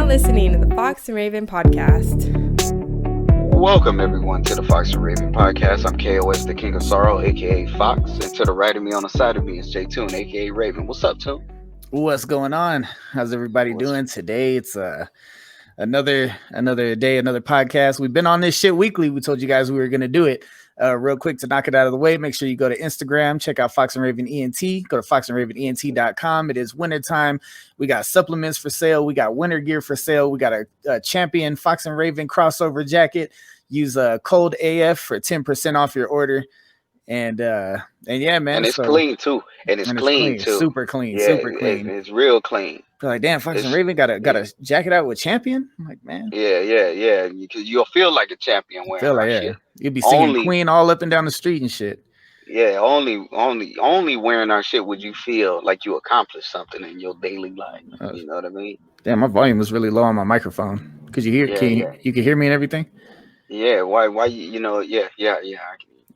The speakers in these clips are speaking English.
listening to the Fox and Raven podcast. Welcome everyone to the Fox and Raven podcast. I'm KOS, the King of Sorrow, aka Fox, and to the right of me, on the side of me, is J Tune, aka Raven. What's up, Tune? What's going on? How's everybody doing today? It's another day, another podcast. We've been on this shit weekly. We told you guys we were gonna do it. Real quick to knock it out of the way, make sure you go to Instagram, check out Fox and Raven ENT, go to foxandravenent.com. It is winter time. We got supplements for sale. We got winter gear for sale. We got a champion Fox and Raven crossover jacket. Use code AF for 10% off your order. And yeah, man. And it's clean too. And it's clean too. Super clean. Yeah, super clean. It's real clean. Like, damn, Fox and Raven got a jacket out with champion. I'm like, man. Yeah. Because you'll feel like a champion wearing that shit. You'd be singing Queen all up and down the street and shit. Yeah, only wearing our shit would you feel like you accomplished something in your daily life. You know what I mean? Damn, my volume was really low on my microphone. Could you hear? You can hear me and everything? Yeah. Why? Yeah.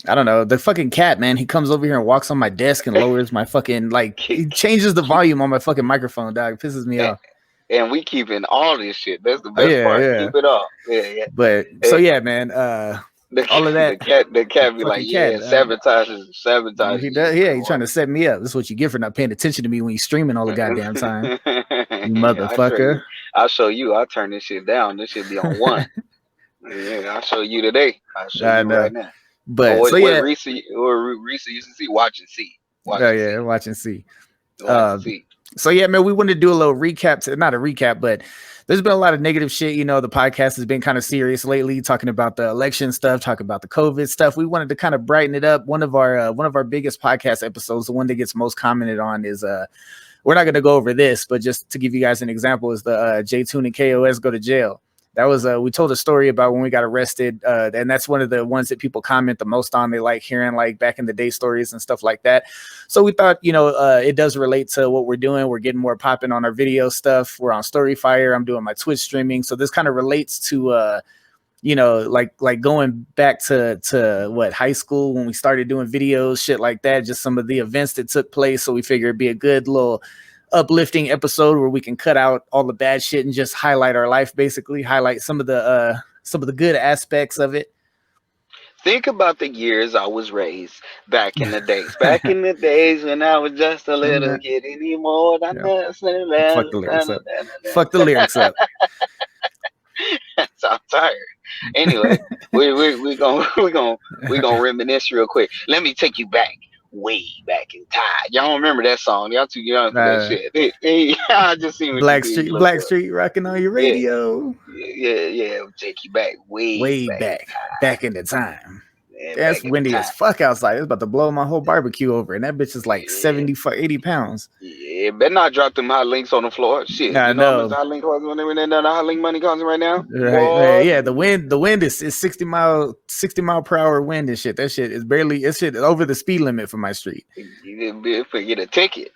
I don't know. The fucking cat, man. He comes over here and walks on my desk and lowers my fucking he changes the volume on my fucking microphone, dog. It pisses me off. And we keeping all this shit. That's the best part. Yeah. Keep it up. Yeah. But so yeah, man. All of that. The cat be like, sabotages. He does. Yeah, he's trying to set me up. This is what you get for not paying attention to me when you're streaming all the goddamn time, you motherfucker. I'll show you. I'll turn this shit down. This should be on one. Yeah, I'll show you today. I'll show you right now. But Reese used to see, watch and see. Watch and see. So yeah, man, we wanted to do a little recap. Not a recap, but there's been a lot of negative shit. You know, the podcast has been kind of serious lately, talking about the election stuff, talking about the COVID stuff. We wanted to kind of brighten it up. One of our biggest podcast episodes, the one that gets most commented on, is we're not going to go over this, but just to give you guys an example, is the J Tune and KOS go to jail. That was we told a story about when we got arrested, and that's one of the ones that people comment the most on. They like hearing like back in the day stories and stuff like that. So we thought, it does relate to what we're doing. We're getting more popping on our video stuff. We're on Storyfire. I'm doing my Twitch streaming. So this kind of relates to like going back to what, high school, when we started doing videos, shit like that, just some of the events that took place. So we figured it'd be a good little uplifting episode where we can cut out all the bad shit and just highlight our life, basically highlight some of the good aspects of it. Think about the years I was raised back in the days. Back in the days when I was just a little kid anymore. Fuck the lyrics up. I'm tired. Anyway, we gonna reminisce real quick. Let me take you back. Way back in time. Y'all remember that song? Y'all too young for that shit. I just seen Black Street rocking on your radio. Yeah. Take you back way back in the time. That's windy as fuck outside. It's about to blow my whole barbecue over, and that bitch is like 80 pounds. Yeah, better not drop them hot links on the floor. Shit, I know. Hot link was when they were down. The hot link money comes right now. Right. Yeah, the wind is 60 mile per hour wind and shit. That shit is it's over the speed limit for my street. You get a ticket.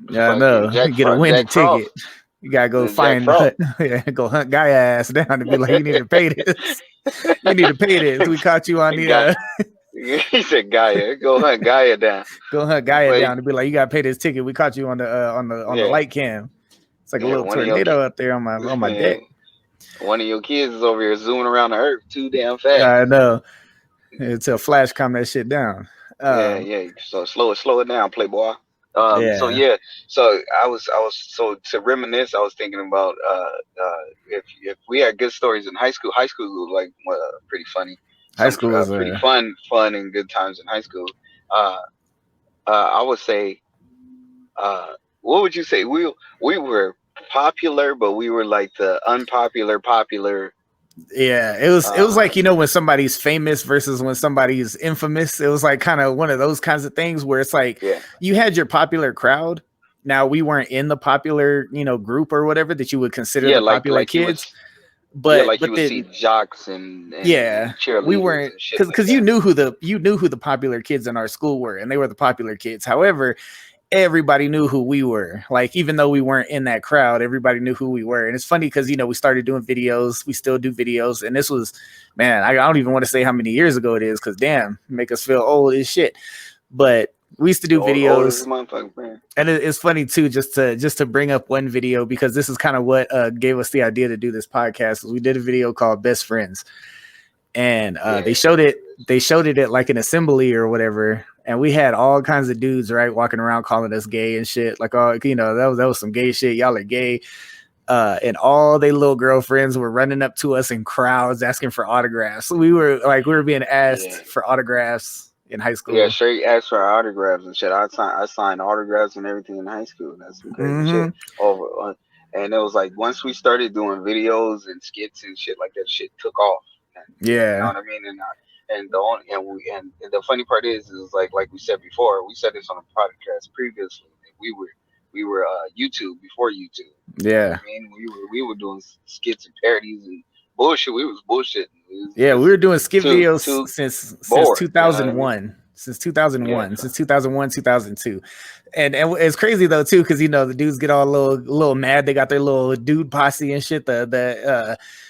Yeah, I know. Get a wind ticket. You gotta go go hunt guy ass down and be like, you need to pay this. You need to pay this. We caught you on the. He said, "Gaia, go hunt Gaia down. Go hunt Gaia down to be like, you gotta pay this ticket. We caught you on the light cam. It's like a little tornado up there on my deck. One of your kids is over here zooming around the earth too damn fast. I know. Until Flash calm that shit down. Yeah. So slow it down, Playboy. So I was to reminisce. I was thinking about if we had good stories in high school. High school was like pretty funny. High school was pretty fun and good times in high school. I would say, what would you say? We were popular, but we were like the unpopular popular. Yeah, it was like, when somebody's famous versus when somebody's infamous. It was like kind of one of those kinds of things where it's like you had your popular crowd. Now we weren't in the popular, group or whatever that you would consider the popular kids. But you would see jocks and we weren't, because you knew who the popular kids in our school were, and they were the popular kids. However, everybody knew who we were. Like, even though we weren't in that crowd, everybody knew who we were. And it's funny because, we started doing videos. We still do videos. And this was, man, I don't even want to say how many years ago it is, because damn, make us feel old as shit. But We used to do videos, man. And it's funny too, just to bring up one video, because this is kind of what gave us the idea to do this podcast. We did a video called Best Friends, and they showed it at like an assembly or whatever, and we had all kinds of dudes, right, walking around calling us gay and shit, like, oh, that was some gay shit, y'all are gay. And all they little girlfriends were running up to us in crowds asking for autographs. We were being asked for autographs in high school. Yeah, straight asked for autographs and shit. I signed autographs and everything in high school. That's some crazy shit. And it was like once we started doing videos and skits and shit like that, shit took off. You know what I mean? And the funny part is like we said before, we said this on a podcast previously. We were YouTube before YouTube. Yeah. You know what I mean, we were doing skits and parodies and bullshit. We was bullshitting. We were doing skit videos since 2001. You know, since 2001, since 2001, 2002. And it's crazy though too, because the dudes get all a little mad. They got their little dude posse and shit.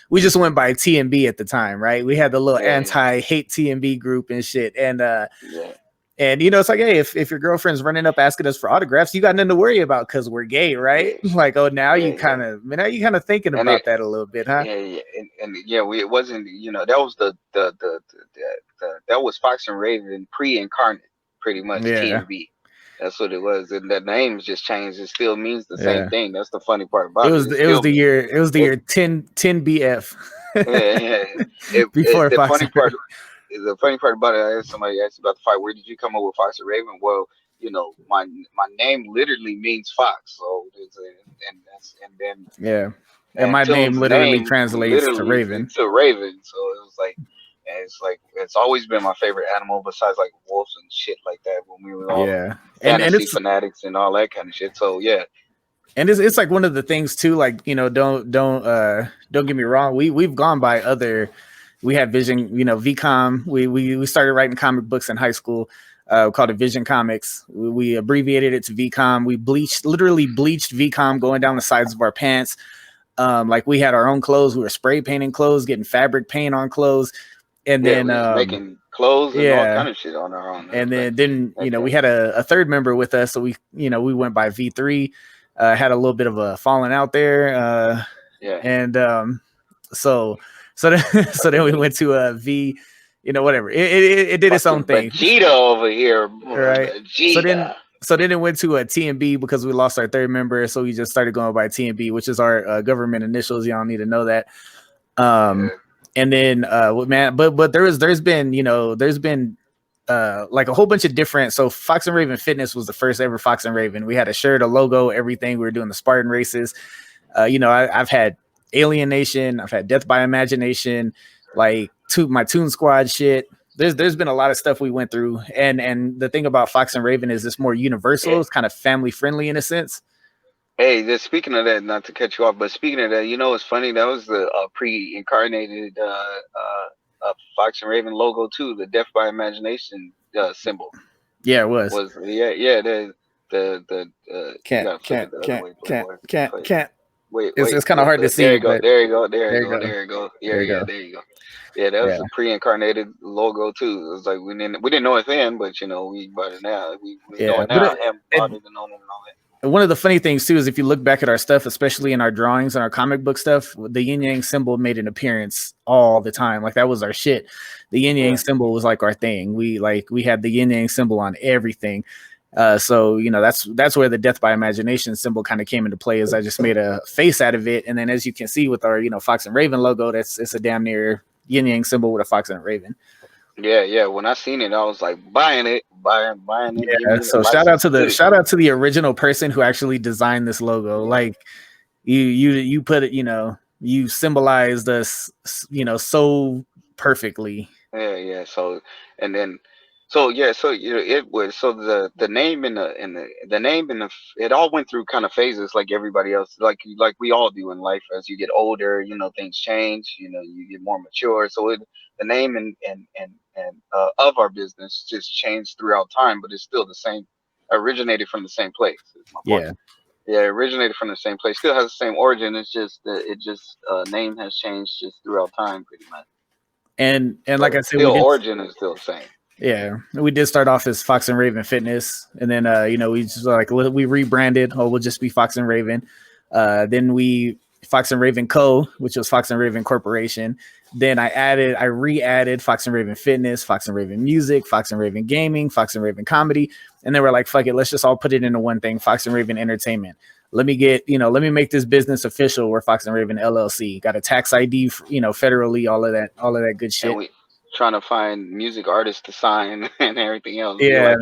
We just went by TMB at the time, right? We had the little anti-hate TMB group and shit. And and it's like, hey, if your girlfriend's running up asking us for autographs, you got nothing to worry about because we're gay, right? Like, oh, now you kind of thinking about that a little bit, huh? It wasn't, that was that was Fox and Raven pre-incarnate, pretty much. TMB. That's what it was, and the names just changed. It still means the same thing. That's the funny part about it. It was the year 10 BF. Before the Fox funny part. The funny part about it, somebody asked about the fight. Where did you come up with Fox and Raven? Well, my name literally means Fox, so and my name literally translates to Raven. So it was like, it's always been my favorite animal besides like wolves and shit like that when we were all fantasy fanatics and all that kind of shit. So yeah. And it's like one of the things too, like, don't get me wrong. We've gone by other. We had Vision, VCOM. We started writing comic books in high school, called it Vision Comics. We abbreviated it to VCOM. We literally bleached VCOM going down the sides of our pants. Like we had our own clothes. We were spray painting clothes, getting fabric paint on clothes, and then making clothes and all kind of shit on our own. And then we had a third member with us, so we went by V3. Had a little bit of a falling out there. So then we went to V, whatever. It did its own thing. Vegeta over here, right? Vegeta. So then it went to a TMB because we lost our third member. So we just started going by TMB, which is our government initials. Y'all need to know that. And then but there's been like a whole bunch of different. So Fox and Raven Fitness was the first ever Fox and Raven. We had a shirt, a logo, everything. We were doing the Spartan races. I've had Alien Nation, I've had Death by Imagination, like my Toon Squad shit. There's been a lot of stuff we went through, and the thing about Fox and Raven is it's more universal. It's kind of family friendly in a sense. Hey, just speaking of that, not to cut you off, but speaking of that, it's funny, that was the pre-incarnated Fox and Raven logo too, the Death by Imagination symbol. Yeah, it was. Can't. Wait, it's kind of hard to see. There you go. Yeah, that was a pre-incarnated logo too. It was like we didn't know it then, but we bought it now. We know it now. One of the funny things too is if you look back at our stuff, especially in our drawings and our comic book stuff, the yin yang symbol made an appearance all the time. Like that was our shit. The yin yang symbol was like our thing. We had the yin yang symbol on everything. So that's where the Death by Imagination symbol kind of came into play. Is I just made a face out of it, and then as you can see with our Fox and Raven logo, it's a damn near yin yang symbol with a fox and a raven. Yeah. When I seen it, I was like buying it. Yeah. So shout out to the original person who actually designed this logo. Like you put it, you symbolized us, so perfectly. Yeah. So and then. So it was the name and the name and it all went through kind of phases like everybody else, like we all do in life. As you get older, things change. You get more mature. So the name and of our business just changed throughout time, but it's still the same. Originated from the same place. Is my point. Yeah, originated from the same place. Still has the same origin. It's just name has changed just throughout time, pretty much. And like I said, origin is still the same. Yeah, we did start off as Fox and Raven Fitness, and then we just we rebranded. Oh, we'll just be Fox and Raven. Then we Fox and Raven Co., which was Fox and Raven Corporation. Then I re-added Fox and Raven Fitness, Fox and Raven Music, Fox and Raven Gaming, Fox and Raven Comedy, and then we're like, fuck it, let's just all put it into one thing, Fox and Raven Entertainment. Let me make this business official. We're Fox and Raven LLC. Got a tax ID, federally, all of that good shit. And we trying to find music artists to sign and everything else. Yeah,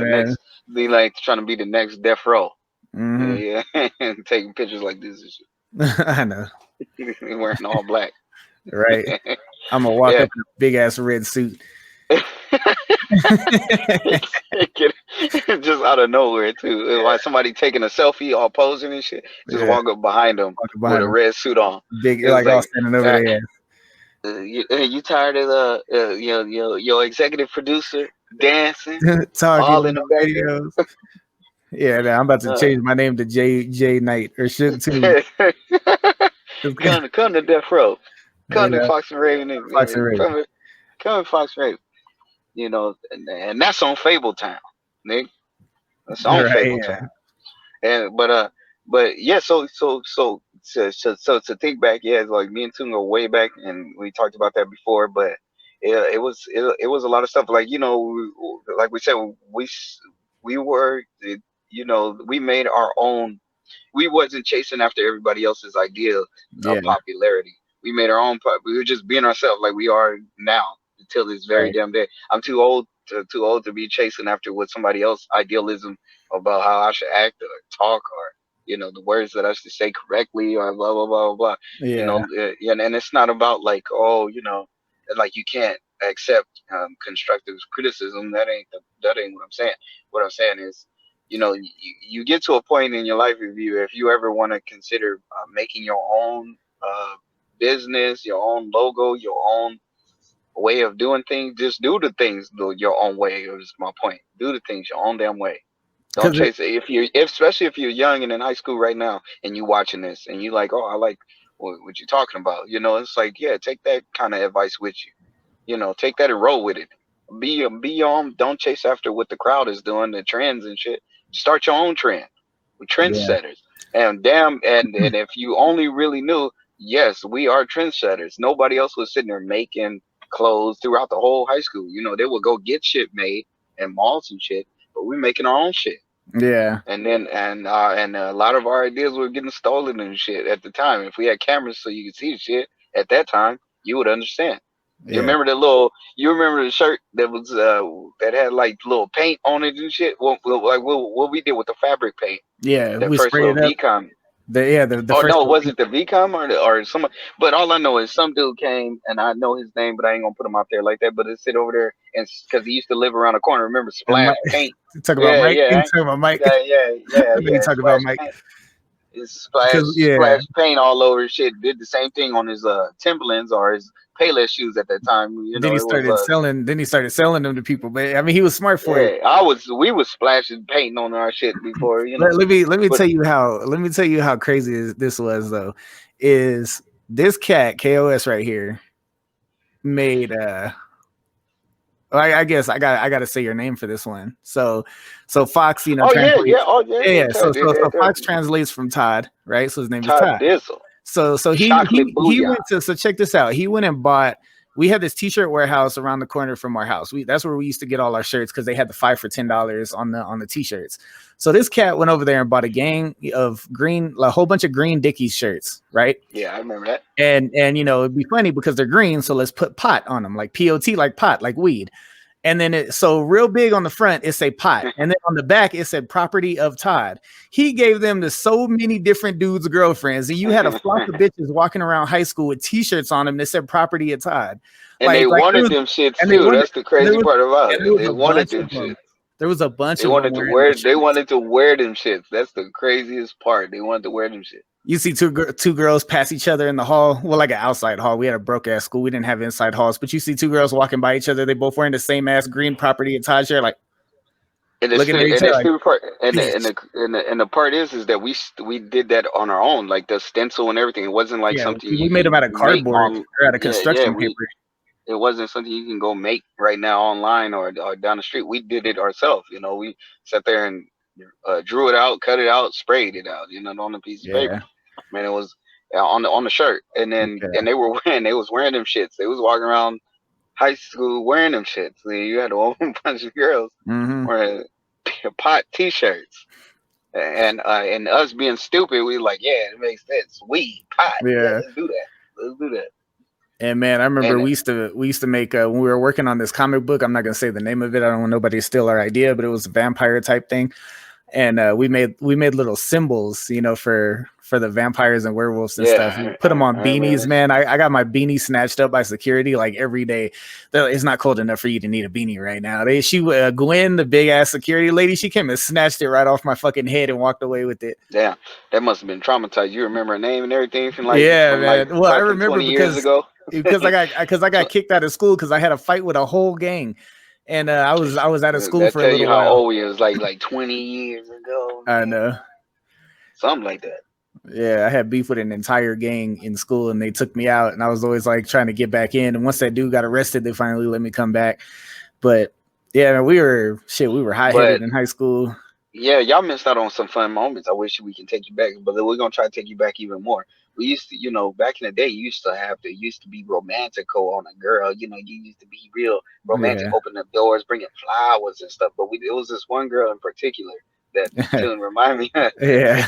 be like trying to be the next Death Row. Mm-hmm. Yeah, and taking pictures like this and shit. I know. Wearing all black. Right. I'm gonna walk up in a big ass red suit. Just out of nowhere too. Like somebody taking a selfie, all posing and shit. Just walk up behind them with a red suit on. Big, like all standing over there. You tired of your executive producer dancing, talking all in the videos? Yeah, man, I'm about to change my name to J Knight or shit too. Come to Death Row. Come to Fox and Raven. Come to Fox and Raven. And that's on Fable Town, Nick. That's on Fable Town. And but yeah, so to think back, it's like me and Toon go way back, and we talked about that before. But it was a lot of stuff. Like like we said, we were we made our own. We wasn't chasing after everybody else's idea of popularity. We made our own. We were just being ourselves, like we are now until this very damn day. I'm too old to be chasing after what somebody else idealism about how I should act or talk or the words that I should say correctly or blah blah blah blah. Yeah. And it's not about like like you can't accept constructive criticism. That ain't what I'm saying. What I'm saying is, you get to a point in your life if you ever want to consider making your own business, your own logo, your own way of doing things. Just do the things your own way. Is my point. Do the things your own damn way. Don't chase it. Especially if you're young and in high school right now, and you watching this, and you like, oh, I like what you're talking about. It's like, take that kind of advice with you. Take that and roll with it. Be your own. Don't chase after what the crowd is doing, the trends and shit. Start your own trend. We're trendsetters. And if you only really knew, yes, we are trendsetters. Nobody else was sitting there making clothes throughout the whole high school. They would go get shit made in malls and shit, but we're making our own shit. Yeah. And then and a lot of our ideas were getting stolen and shit at the time. If we had cameras so you could see the shit at that time, you would understand. You remember the shirt that was that had like little paint on it and shit? Like what we did with the fabric paint. Yeah, the we first sprayed little it up. VCOM. The oh first no, was it the VCOM or some? But all I know is some dude came, and I know his name, but I ain't gonna put him out there like that. But it sit over there, and because he used to live around the corner. Remember Splash Paint? Talk about Mike. Talk about Mike. Yeah. Talk about Mike. Splash paint all over shit. Did the same thing on his Timberlands or his Payless shoes at that time. Then he started selling. Then he started selling them to people. But I mean, he was smart for it. We was splashing paint on our shit before. Let me tell you how crazy this was though. Is this cat KOS right here made I guess I gotta say your name for this one. So Fox, So Fox translates from Todd, right? So his name is Todd. Dizzle. So he went to, so check this out. He went and bought, we had this t-shirt warehouse around the corner from our house. That's where we used to get all our shirts because they had the 5 for $10 on the t-shirts. So this cat went over there and bought a whole bunch of green Dickies shirts, right? Yeah, I remember that. And it'd be funny because they're green, so let's put pot on them, like POT, like pot, like weed. And then so real big on the front, it say pot. And then on the back, it said property of Todd. He gave them to so many different dudes' girlfriends. And you had a flock of bitches walking around high school with t-shirts on them that said property of Todd. And they wanted them shits too. That's the crazy part about it. They wanted them shits. There was a bunch of them. They wanted to wear them shits. That's the craziest part. They wanted to wear them shits. You see two girls pass each other in the hall. Well, like an outside hall. We had a broke ass school. We didn't have inside halls. But you see two girls walking by each other. They both wearing the same ass green property and Todd shirt. Like, looking at each other. And the part is that we did that on our own, like the stencil and everything. It wasn't like something we made them out of cardboard or out of construction paper. It wasn't something you can go make right now online or down the street. We did it ourselves. You know, we sat there and drew it out, cut it out, sprayed it out. You know, on a piece of paper. Man, it was on the shirt, and then and they was wearing them shits. They was walking around high school wearing them shits. You had a whole bunch of girls wearing pot T-shirts, and us being stupid, we like, yeah, it makes sense. Weed, pot, yeah, let's do that. And man, I remember we used to make when we were working on this comic book. I'm not gonna say the name of it. I don't want nobody to steal our idea, but it was a vampire type thing. And we made little symbols, you know, for the vampires and werewolves and stuff. We put them on beanies, man. I got my beanie snatched up by security like every day. It's not cold enough for you to need a beanie right now. Gwen, the big ass security lady, she came and snatched it right off my fucking head and walked away with it. Damn, that must have been traumatized. You remember her name and everything from man. Like well, I remember 20 years ago because I got kicked out of school because I had a fight with a whole gang. And I was out of school for a little while. How old we was like 20 years ago. I know. Something like that. Yeah, I had beef with an entire gang in school, and they took me out, and I was always like trying to get back in. And once that dude got arrested, they finally let me come back. But yeah, we were high-headed in high school. Yeah, y'all missed out on some fun moments. I wish we can take you back, but we're gonna try to take you back even more. We used to, you know, back in the day, you used to be romantical on a girl. You know, you used to be real romantic, open up doors, bringing flowers and stuff. But it was this one girl in particular that tune remind me of. Yeah.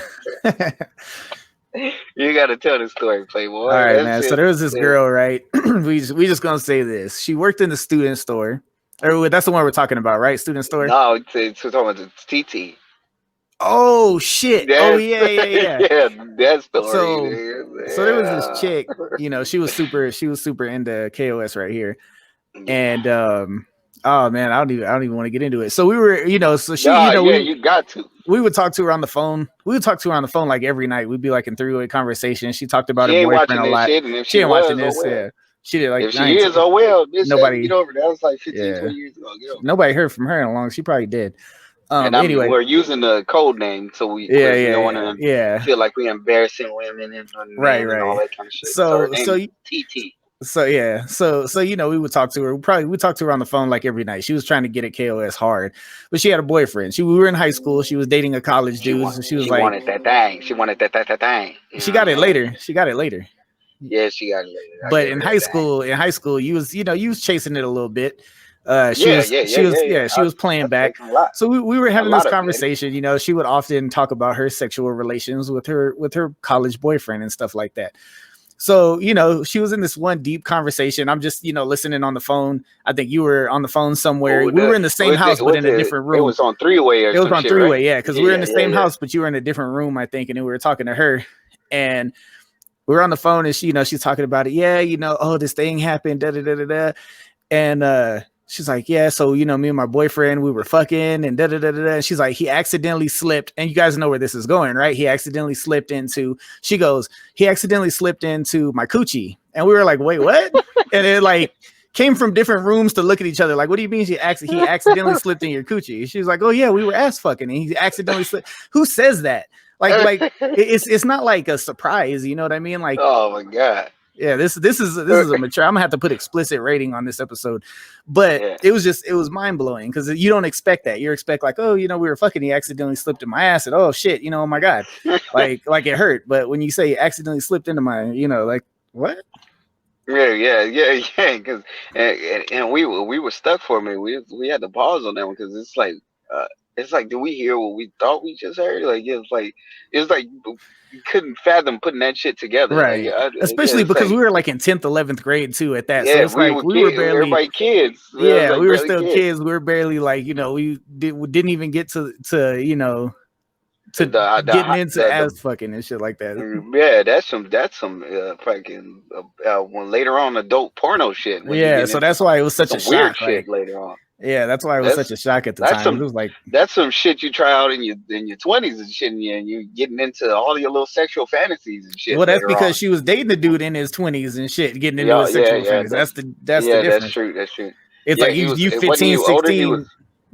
You got to tell the story, Playboy. All right, man. So there was this girl, right? we just gonna say this. She worked in the student store. Or that's the one we're talking about, right? Student store. No, it's talking about the TT. Oh shit! Oh yeah. Yeah, that story. So there was this chick, you know, she was super into KOS right here, and oh man, I don't even want to get into it. So we were, you know, so she, you got to. We would talk to her on the phone. Like every night. We'd be like in three-way conversation. She talked about her boyfriend a lot. She ain't watching this. Yeah. She did like if she is, oh well. Nobody get over that. Was like 15, 20 years ago. Nobody heard from her in a long. She probably did. Anyway, we're using the code name, so we don't want to feel like we're embarrassing women and right, and all that kind of shit. So TT. So yeah, so you know, we would talk to her. We talked to her on the phone like every night. She was trying to get at KOS hard, but she had a boyfriend. We were in high school. She was dating a college dude. So she wanted that thing. She wanted that thing. She got it later. Yeah, she got it later. But in high school, you was chasing it a little bit. She was playing back. So we were having this conversation. You know, she would often talk about her sexual relations with her college boyfriend and stuff like that. So, you know, she was in this one deep conversation. I'm just, you know, listening on the phone. I think you were on the phone somewhere. We were in the same house, but in a different room. It was on three-way. It was on three-way, right? Yeah, because we were in the same house, but you were in a different room, I think, and we were talking to her. And we were on the phone, and she, you know, she's talking about it. Yeah, you know, oh, this thing happened, da da da da da. And she's like, yeah, so, you know, me and my boyfriend, we were fucking and da da da da. And she's like, he accidentally slipped. And you guys know where this is going, right? He accidentally slipped into my coochie. And we were like, wait, what? And it like came from different rooms to look at each other. Like, what do you mean he accidentally slipped in your coochie? She's like, oh yeah, we were ass fucking. And he accidentally slipped. Who says that? Like it's not like a surprise. You know what I mean? Like, oh my God. Yeah, this is a mature. I'm gonna have to put explicit rating on this episode, but it was mind blowing because you don't expect that. You expect like, oh, you know, we were fucking. He accidentally slipped in my ass, and oh shit, you know, oh my God, like it hurt. But when you say he accidentally slipped into my, you know, like what? Yeah. Because and we were stuck for a minute. We had to pause on that one because it's like, do we hear what we thought we just heard? Like it's like you couldn't fathom putting that shit together, right? Like, especially because we were like in 10th, 11th grade too at that. Yeah, so it's we were barely everybody kids. We were still kids. We were barely like, you know, we didn't even get to you know getting into ass fucking and shit like that. Yeah, that's some fucking later on adult porno shit. Yeah, so that's why it was such a weird shock, shit later on. Yeah, that's why it was such a shock at the time. It was like that's some shit you try out in your 20s and shit, and you getting into all your little sexual fantasies and shit. Well, that's because she was dating the dude in his 20s and shit, getting into his sexual fantasies. That's the difference. That's true. It's like you 15, 16.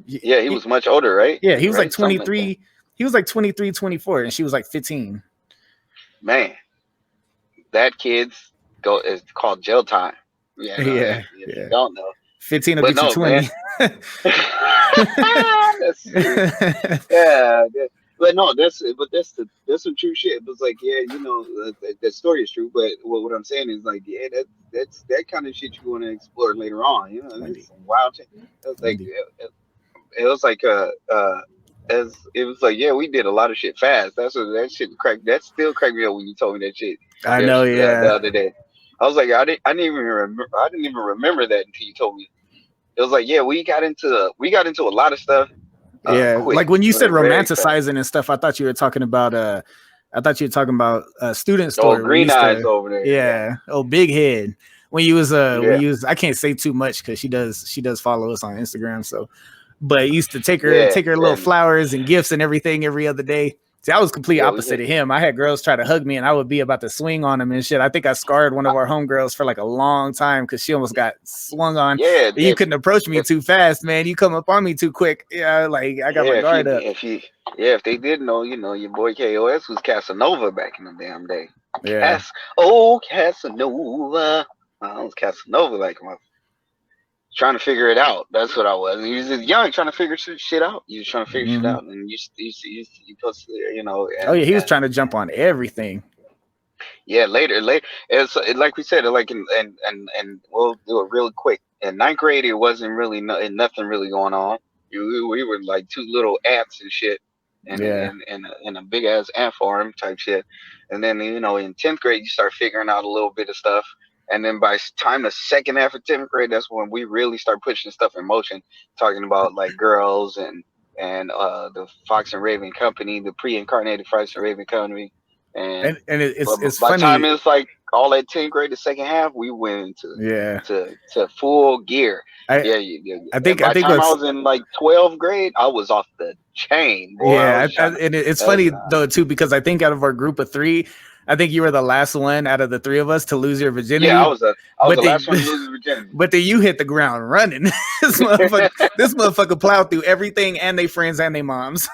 He was much older, right? Yeah, he was like 23. He was like 23, 24, and she was like 15. Man, that kid's is called jail time. Yeah, no, if you don't know. 15 will get you 20. Yeah, but no, that's some true shit. It was like, yeah, that story is true. But what I'm saying is like, yeah, that's that kind of shit you want to explore later on. It's some wild shit. It was like it was like as it was like, yeah, we did a lot of shit fast. That's what that shit cracked. That still cracked me up when you told me that shit. I know, the other day. I was like, I didn't even remember that until you told me. It was like, yeah, we got into a lot of stuff. Quick. Like when you said romanticizing and stuff, I thought you were talking about student story. Oh, green eyes over there. Yeah. Oh, big head. When you was I can't say too much because she does follow us on Instagram. So, but used to take her little flowers and gifts and everything every other day. See, I was complete opposite of him. I had girls try to hug me and I would be about to swing on them and shit. I think I scarred one of our homegirls for like a long time because she almost got swung on. Yeah, you couldn't approach me too fast, man. You come up on me too quick. Yeah, like I got my guard up. If they didn't know, your boy KOS was Casanova back in the damn day. Yeah. Casanova. I was Casanova like my. Trying to figure it out. That's what I was. He was just young, trying to figure shit out. You was trying to figure shit out, and you supposed to, And, he was trying to jump on everything. Yeah, later. It's like we said, like and we'll do it real quick. In 9th grade, it wasn't really nothing really going on. We were like two little ants and shit, and in a big ass ant farm type shit. And then in 10th grade, you start figuring out a little bit of stuff. And then by time the second half of 10th grade, that's when we really start pushing stuff in motion, talking about like girls and the Fox and Raven Company, the pre-incarnated Fox and Raven Company. And it's by funny. the time it's like all that 10th grade, the second half, we went into to full gear. I think by the time I was in like 12th grade, I was off the chain. Boy. Yeah, and it's funny though too, because I think out of our group of 3, I think you were the last one out of the 3 of us to lose your virginity. Yeah, I was the last one to lose virginity. But then you hit the ground running. This motherfucker plowed through everything and they friends and they moms.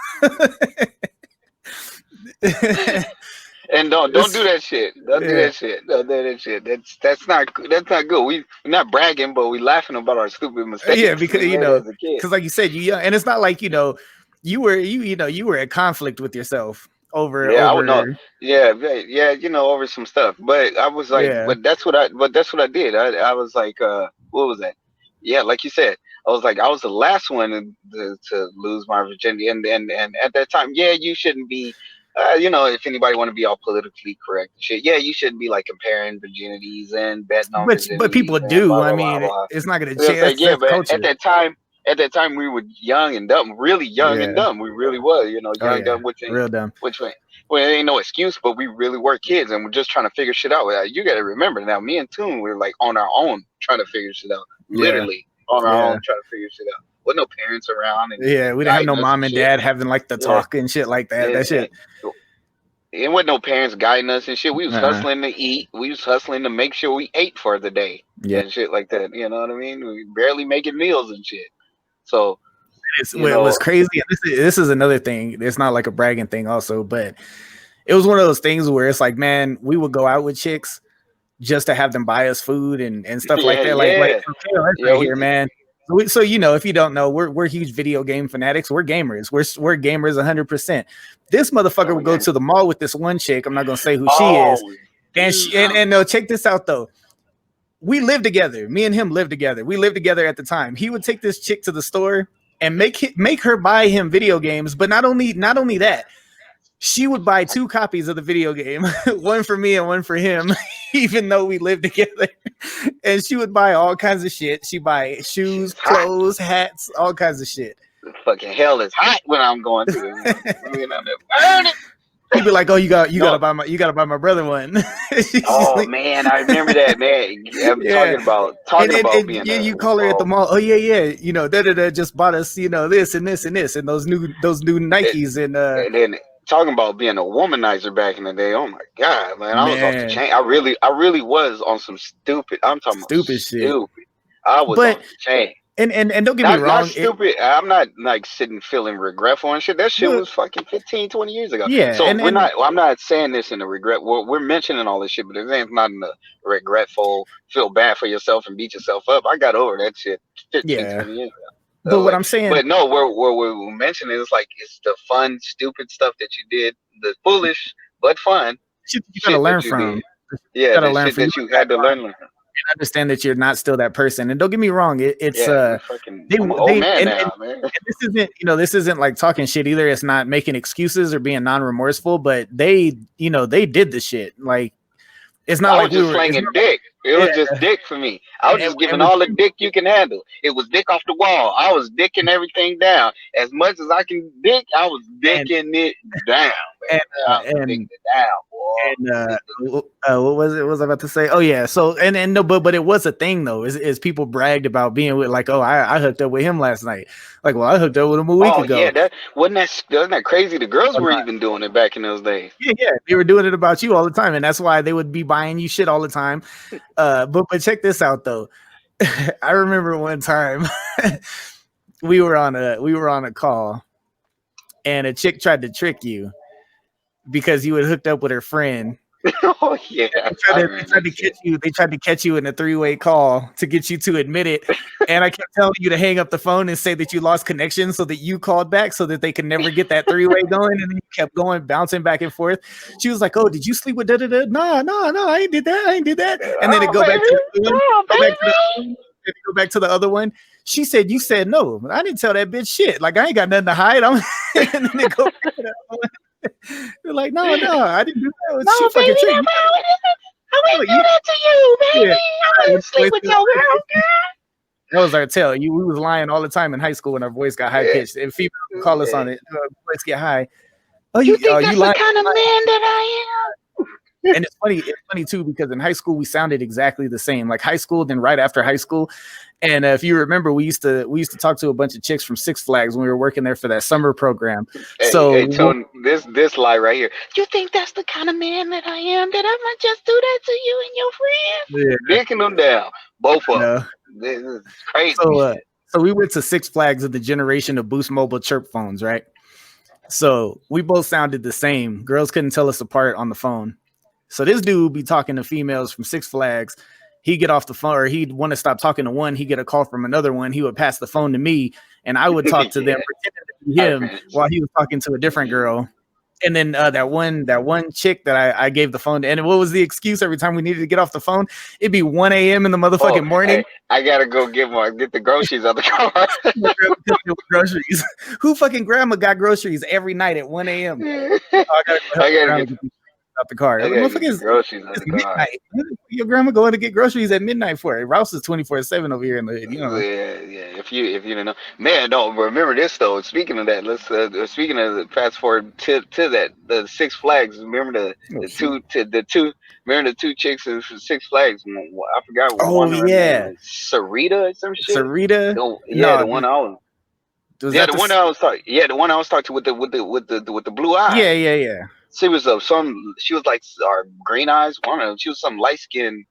And don't do that shit. Don't do that shit. Don't do that shit. That's not good. We're not bragging, but we laughing about our stupid mistakes. Yeah, because because like you said, you young, and it's not like you were at conflict with yourself over over some stuff. But I was like, but that's what I did. I was like, what was that? Yeah, like you said, I was like, I was the last one to lose my virginity, and at that time, you shouldn't be. If anybody want to be all politically correct and shit, you shouldn't be like comparing virginities and betting on but people do. Blah, blah, blah. It's not going to change. Like, but at that time we were young and dumb, really young and dumb. We really was, young and dumb, real dumb. Which way? Well, it ain't no excuse, but we really were kids and we're just trying to figure shit out. You got to remember now, me and Toon, we were like on our own trying to figure shit out, literally on our own trying to figure shit out. With no parents around, and we didn't have no mom and dad having like the talk and shit like that. That shit. And with no parents guiding us and shit, we was hustling to eat. We was hustling to make sure we ate for the day and shit like that. You know what I mean? We barely making meals and shit. So it was crazy. This is another thing. It's not like a bragging thing, also, but it was one of those things where it's like, man, we would go out with chicks just to have them buy us food and stuff like that. Right here, man. So if you don't know, we're huge video game fanatics. We're gamers. We're gamers 100%. This motherfucker would go to the mall with this one chick. I'm not gonna say who she is. And no, check this out though. We lived together. Me and him lived together. We lived together at the time. He would take this chick to the store and make her buy him video games. But not only that, she would buy 2 copies of the video game, one for me and one for him, even though we lived together. And she would buy all kinds of shit. She buy shoes, clothes, hats, all kinds of shit. The fucking hell is hot when I'm going through it. He'd be like, "Oh, you gotta buy my brother one." Oh man, I remember that, man. Talking about being. You call her at the mall. Oh yeah. Just bought us, this and this and this and those new Nikes and then. Talking about being a womanizer back in the day. Oh my god, man! I was off the chain. I really was on some stupid. I'm talking about stupid shit. I was off the chain. And don't get me wrong. Not stupid. I'm not like sitting feeling regretful and shit. That shit was fucking 15, 20 years ago. Yeah. So I'm not saying this in a regret. We're mentioning all this shit, but it's not in a regretful, feel bad for yourself and beat yourself up. I got over that shit 15, 20 years ago. But what I'm saying, but no, we're mentioning is like it's the fun, stupid stuff that you did, the foolish but fun. Shit you gotta learn from. Yeah, the shit that you had to learn from. And understand that you're not still that person. And don't get me wrong, it's I'm an old man now, man. And this isn't like talking shit either. It's not making excuses or being non-remorseful, but they did the shit. Like it's not like we were slanging dick. It was just dick for me. I was just giving all the dick you can handle. It was dick off the wall. I was dicking everything down. As much as I can dick, I was dicking it down. Man. Dicking it down, boy. What was it? What was I about to say? Oh yeah. So but it was a thing though. Is people bragged about being with like, oh, I hooked up with him last night. Like, well, I hooked up with him a week ago. Yeah, wasn't that crazy? The girls were even doing it back in those days. Yeah, they were doing it about you all the time, and that's why they would be buying you shit all the time. But check this out though. I remember one time we were on a call, and a chick tried to trick you because you had hooked up with her friend. Oh yeah, they tried to catch you in a 3-way call to get you to admit it, and I kept telling you to hang up the phone and say that you lost connection so that you called back so that they could never get that 3-way going, and then you kept going bouncing back and forth. She was like, "Oh, did you sleep with da da da?" No, I ain't did that. And then go back to the other one. She said, "You said no, but I didn't tell that bitch shit. Like I ain't got nothing to hide." And then they go back to that one. They're like, no, I didn't do that. No, baby, I wouldn't do that to you, baby. I wouldn't sleep with your girl. That was our tale. We was lying all the time in high school when our voice got high pitched. And females would call us on it. Voice get high. Oh, you think that's the kind of man that I am? And it's funny too, because in high school we sounded exactly the same. Like high school, then right after high school. And if you remember, we used to talk to a bunch of chicks from Six Flags when we were working there for that summer program. Hey, Tony, this lie right here. You think that's the kind of man that I am? That I might just do that to you and your friends? Yeah. Dicking them down, both of them. This is crazy. So we went to Six Flags of the generation of Boost Mobile chirp phones, right? So we both sounded the same. Girls couldn't tell us apart on the phone. So this dude would be talking to females from Six Flags. He'd get off the phone, or he'd want to stop talking to one. He'd get a call from another one. He would pass the phone to me, and I would talk to them, pretending to be him while he was talking to a different girl. And then that one chick that I gave the phone to, and what was the excuse every time we needed to get off the phone? It'd be 1 a.m. in the motherfucking morning. Hey, I gotta go get the groceries out the car. Groceries. Who fucking grandma got groceries every night at 1 a.m.? I gotta get out the car. Groceries out the car. Your grandma going to get groceries at midnight for it. Rouse is 24/7 over here in the hood. You know. Yeah. If you didn't know, man, don't remember this though. Speaking of that, let's speaking of the fast forward to that the Six Flags. Remember the two chicks in Six Flags. I forgot what one. Sarita or some shit. Sarita. The one I was. The one I was talking to with the blue eye. Yeah. She was she was like green eyes. One of them. She was some light skinned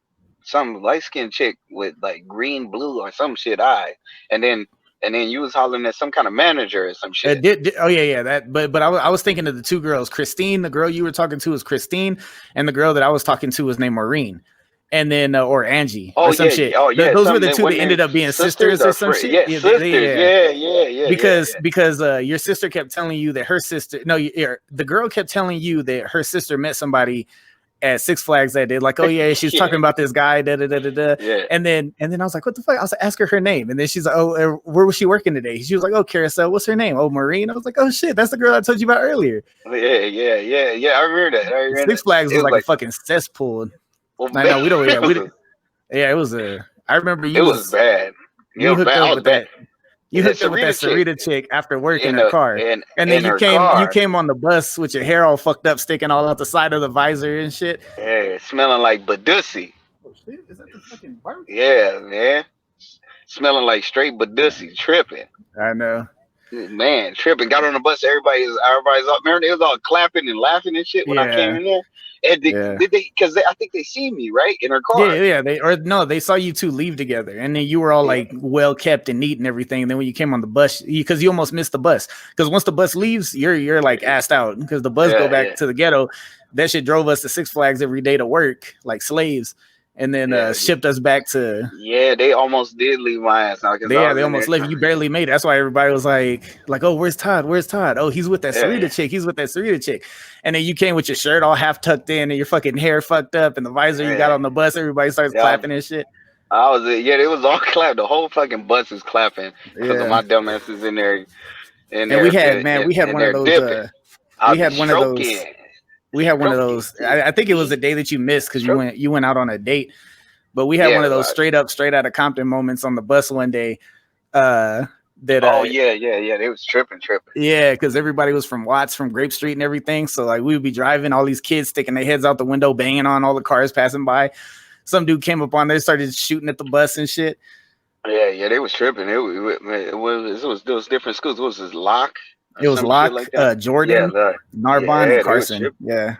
chick with like green, blue, or some shit eye. And then you was hollering at some kind of manager or some shit. That. But I was thinking of the two girls. Christine, the girl you were talking to was Christine, and the girl that I was talking to was named Maureen. And then or Angie or some shit. Those were the two that ended up being sisters or some shit. Yeah, sisters. Because your sister kept telling you that the girl kept telling you that her sister met somebody at Six Flags that day. Like, she's talking about this guy. Yeah. And then I was like, what the fuck? I was like, ask her name. And then she's like, oh, where was she working today? She was like, oh, Carousel. What's her name? Oh, Maureen. I was like, oh shit, that's the girl I told you about earlier. Yeah. I remember that. Six Flags was like a fucking cesspool. Well, I know we don't. It was I remember you. It was bad. You hooked up with that. You hooked up with that Sarita chick after work in her car, and then you came on the bus with your hair all fucked up, sticking all out the side of the visor and shit. Yeah, smelling like Badussi. Oh shit! Is that the fucking bar? Yeah, man. Smelling like straight Badussi, tripping. I know. Man, tripping. Got on the bus. Everybody's up. Remember, they was all clapping and laughing and shit when I came in there. And did they? Because I think they see me right in her car. Yeah. They saw you two leave together, and then you were all like well kept and neat and everything. And then when you came on the bus, because you almost missed the bus, because once the bus leaves, you're like assed out because the bus go back to the ghetto. That shit drove us to Six Flags every day to work like slaves. And then shipped us back to. Yeah, they almost did leave my ass. They almost left. You barely made it. That's why everybody was like, oh, where's Todd? Where's Todd? Oh, he's with that Sarita chick. He's with that Sarita chick. And then you came with your shirt all half tucked in and your fucking hair fucked up and the visor you got on the bus. Everybody starts clapping and shit. It was all clap. The whole fucking bus is clapping because of my dumb asses in there. And we had one of those. We had one of those. I think it was the day that you missed because you went out on a date. But we had one of those straight out of Compton moments on the bus one day. They was tripping. Yeah, because everybody was from Watts, from Grape Street and everything. So like we would be driving, all these kids sticking their heads out the window, banging on all the cars passing by. Some dude came up on there, started shooting at the bus and shit. Yeah, they was tripping. It was different schools. What was this, Locke? It was Locke, like Jordan, Narbonne, and Carson. Yeah,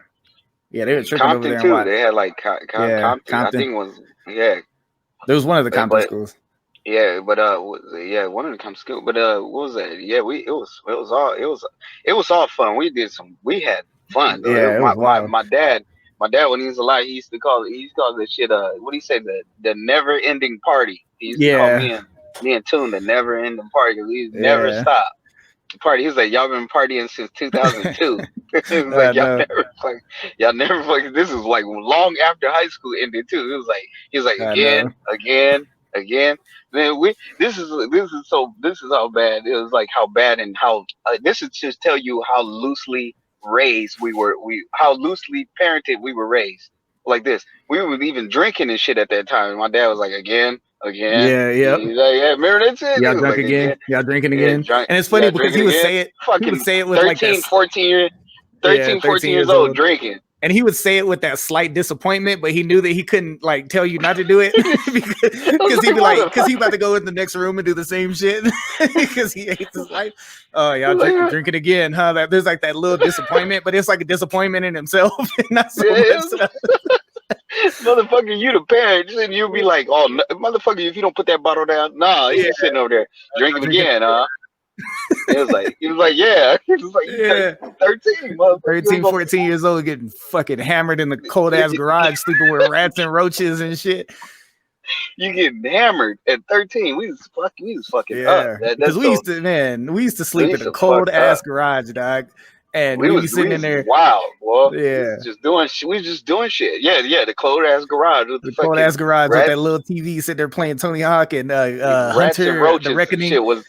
they were tripping Compton over there. Too. They had like Compton. I think it was there was one of the Compton schools. Yeah, but one of the Compton schools. But what was that? Yeah, it was all fun. We had fun. Yeah, it was wild. My dad when he was alive, he used to call this shit what do you say, the never ending party. He used to call me and Toon the never ending party because we never stopped. Party. He was like, y'all been partying since 2002. He was like, y'all never fucking. This is like long after high school ended too. He was like again. Then this is how bad it was. Like how bad and how this is just tell you how loosely raised we were. How loosely parented we were raised. Like this, we were even drinking and shit at that time. My dad was like again. Yeah. Remember that shit? Y'all drunk again? Y'all drinking again? And it's funny because he would say it. He would say it with 13, 14 years old drinking. And he would say it with that slight disappointment, but he knew that he couldn't like tell you not to do it because he'd be like, because he about to go in the next room and do the same shit because he hates his life. Oh, y'all drinking again, huh? There's like that little disappointment, but it's like a disappointment in himself, not so much. Motherfucker, you the parent, and you be like, "Oh, motherfucker, if you don't put that bottle down, he's sitting over there drinking again, huh?" He was like, yeah. He was like, 13, 14 years old, getting fucking hammered in the cold ass garage, sleeping with rats and roaches and shit. You getting hammered at 13? We was fucking up. Because we used to sleep in a cold ass garage, dog. And we was sitting in there. Wow, well, yeah, we was just doing shit. Yeah, the cold ass garage with the cold ass garage with that little TV sitting there playing Tony Hawk and Hunter, and the Reckoning. Shit was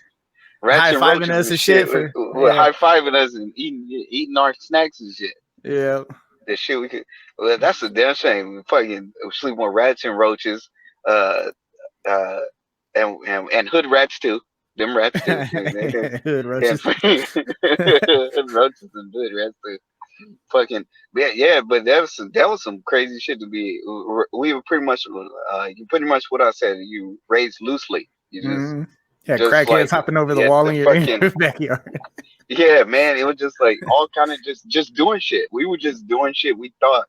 high fiving us and shit. High fiving us and eating our snacks and shit. Yeah, that shit we could. Well, that's a damn shame. We fucking sleep on rats and roaches, and hood rats too. Them rats too. Hood roaches. Roaches and hood rats too. Fucking but that was some crazy shit to be. We were pretty much what I said. You raised loosely. You just crackheads hopping over the wall in your backyard. Yeah, man, it was just like all kind of just doing shit. We were just doing shit. We thought.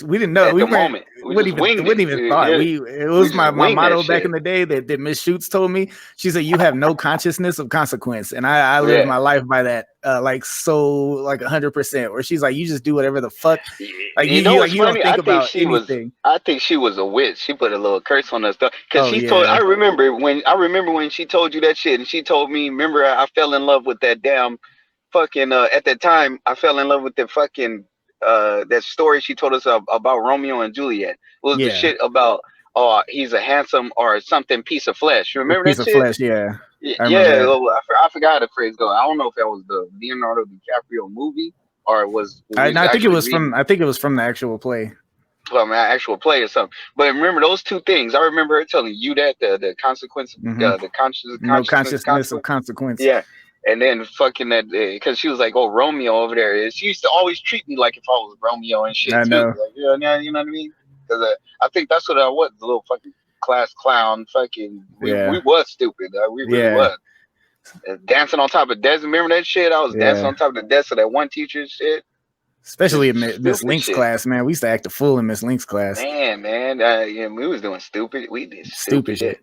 We didn't know. We wouldn't even thought. It was my motto back in the day that Miss Schutz told me. She said, "You have no consciousness of consequence," and I live my life by that, like 100%. Where she's like, "You just do whatever the fuck." Like you don't think about anything. I think she was a witch. She put a little curse on us stuff because she told. I remember when she told you that shit, and she told me. Remember, I fell in love with that damn fucking. At that time, I fell in love with the fucking. That story she told us about Romeo and Juliet was the shit about he's a handsome or something piece of flesh. You remember that shit? Piece of flesh, yeah. I forgot how the phrase go. I don't know if that was the Leonardo DiCaprio movie or it was. I think it was from the actual play. From an actual play or something. But remember those two things. I remember her telling you that the consequence, the consciousness of consequence. Yeah. And then fucking that, because she was like, "Oh, Romeo over there." She used to always treat me like if I was Romeo and shit. I know. Like, you know what I mean? Because I think that's what I was, the little fucking class clown. Fucking, we was stupid. We really was. Dancing on top of desks. Remember that shit? I was dancing on top of the desk of that one teacher's shit. Especially in Miss Link's class, man. We used to act a fool in Miss Link's class. Man, yeah, we was doing stupid. We did stupid shit.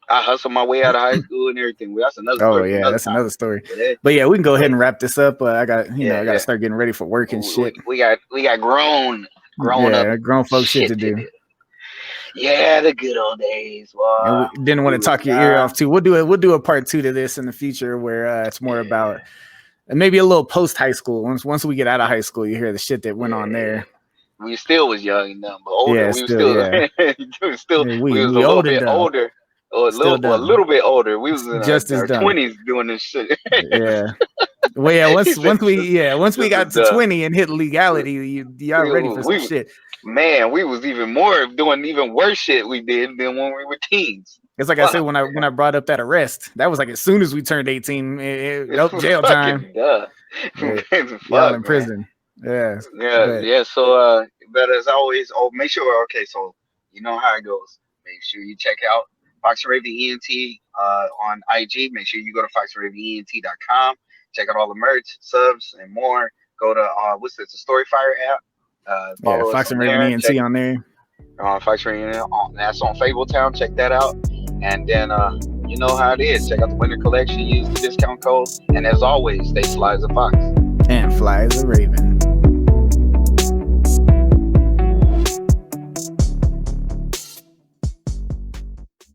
I hustled my way out of high school and everything. That's another story. Oh yeah, that's another story. But yeah, we can go ahead and wrap this up. I got to start getting ready for work and shit. We got grown up, grown folks shit to do. Yeah, the good old days. And we didn't want to talk your ear off too. We'll do a part 2 to this in the future where it's more about maybe a little post high school. Once we get out of high school, you hear the shit that went on there. We still was young enough, but older. Yeah, we was still we was a little bit older. Or a little bit older. We was in just our 20s doing this shit. Yeah. Well, yeah. Once we got to 20 and hit legality, y'all ready for some shit. Man, we was even more doing even worse shit we did than when we were teens. It's like I said when I brought up that arrest. That was like as soon as we turned 18, jail time. Y'all in prison. Yeah. So, but as always, make sure. Okay, so you know how it goes. Make sure you check out Fox and Raven ENT on IG. Make sure you go to foxandravenent.com. Check out all the merch, subs, and more. Go to what's this? The Storyfire app. Fox and Raven ENT on there. Fox and Raven, that's on Fabletown. Check that out. And then you know how it is. Check out the winter collection. Use the discount code. And as always, stay sly as a fox and fly as a raven.